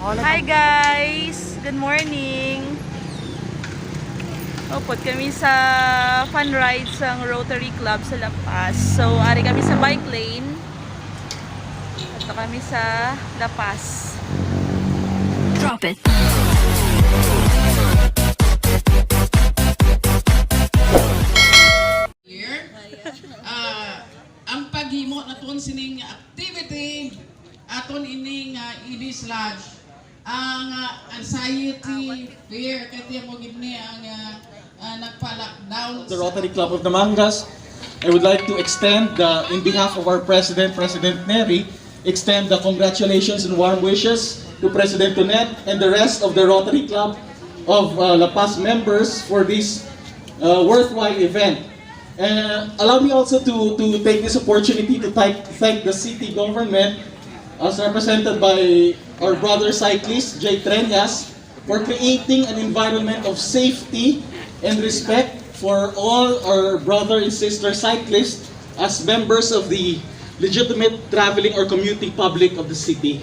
Hi guys! Good morning! Upot kami sa fun ride sa Rotary Club sa La Paz. So, ari kami sa bike lane. Ito kami sa La Paz. Drop it. Here, ang paghimo naton sining activity aton ining Edis Lodge ang anxiety, fear, kaya mo gibni ang nagpa-lockdown. The Rotary Club of Namangas, I would like to extend, in behalf of our President, President Neri, extend the congratulations and warm wishes to President Tonet and the rest of the Rotary Club of La Paz members for this worthwhile event. And allow me also to take this opportunity to thank the city government as represented by our brother cyclist, Jay Treñas, for creating an environment of safety and respect for all our brother and sister cyclists as members of the legitimate traveling or commuting public of the city.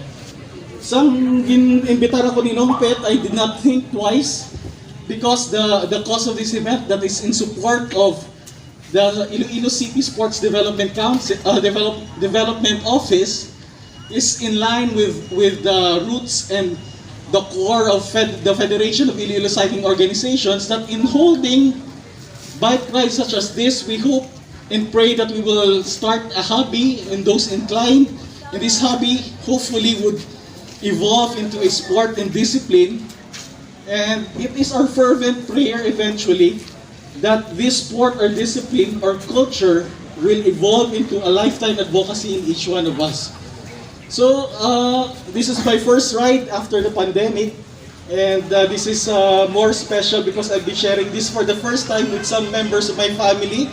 Sang inimbitar ako ni Nongpet, I did not think twice because the cause of this event that is in support of the Iloilo City Sports Development Council, Development Office is in line with the roots and the core of the Federation of Iloilo Cycling Organizations, that in holding bike rides such as this, we hope and pray that we will start a hobby in those inclined, and this hobby hopefully would evolve into a sport and discipline. And it is our fervent prayer eventually that this sport or discipline or culture will evolve into a lifetime advocacy in each one of us. So, this is my first ride after the pandemic, and this is more special because I'll be sharing this for the first time with some members of my family,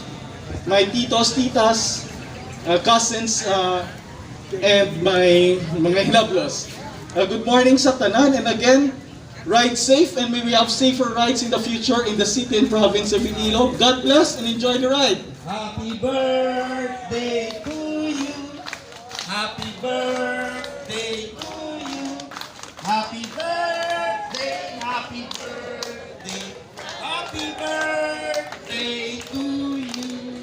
my titos, titas, cousins, and my mga hilablos. Good morning sa tanan, and again, ride safe, and may we have safer rides in the future in the city and province of Iloilo. God bless and enjoy the ride. Happy birthday to you. Happy birthday to you. Happy birthday, happy birthday. Happy birthday to you.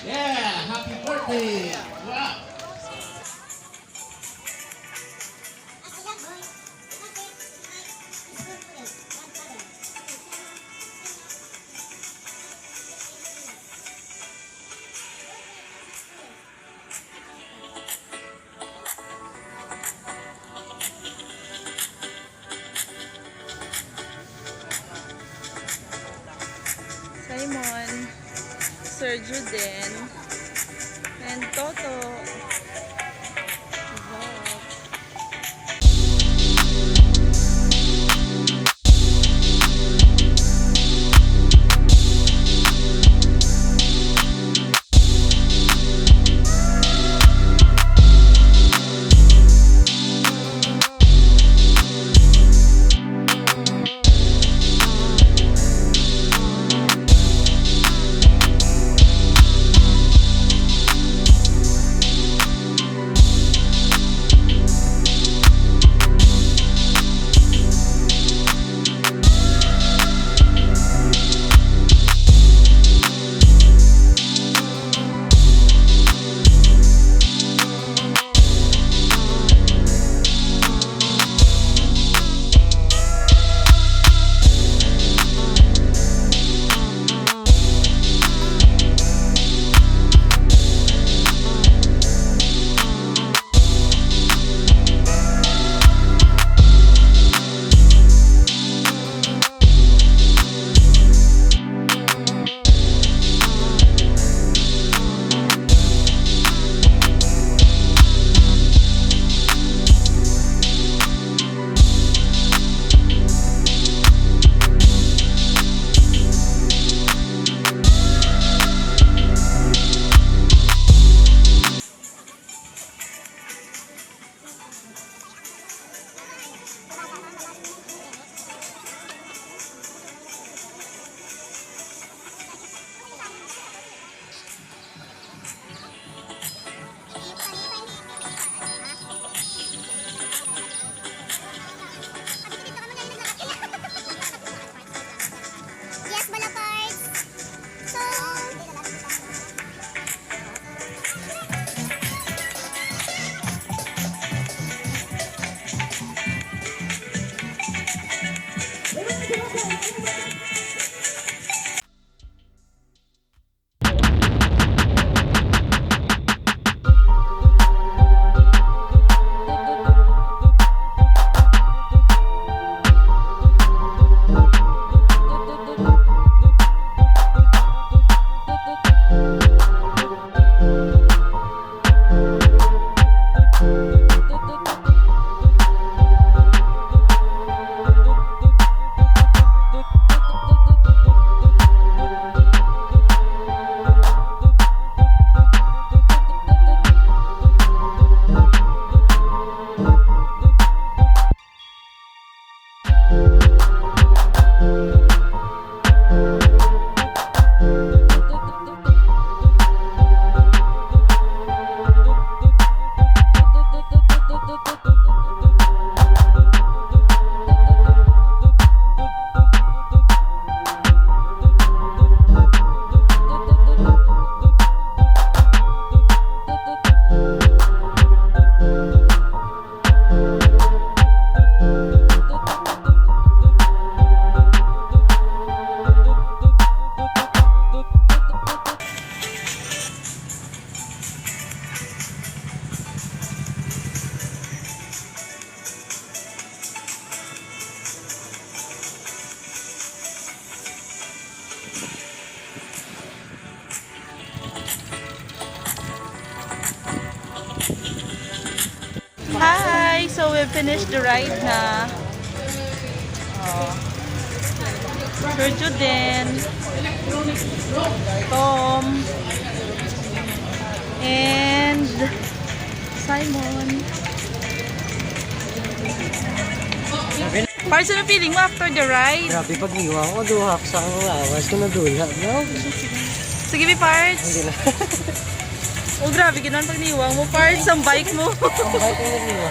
Yeah, happy birthday. Wow. Simon, Sir Juden, and Toto. finished the ride na. Oh. Sir Juden, Tom, and Simon. Parts, ano feeling mo after the ride? Grabe pag niwa ko, duhak sa akong lawas ko na duha. No? Sige, may parts. Hindi na. Oh, grabe, gano'n pag niwang mo. Parts ang bike mo. Ang bait ko na niwa.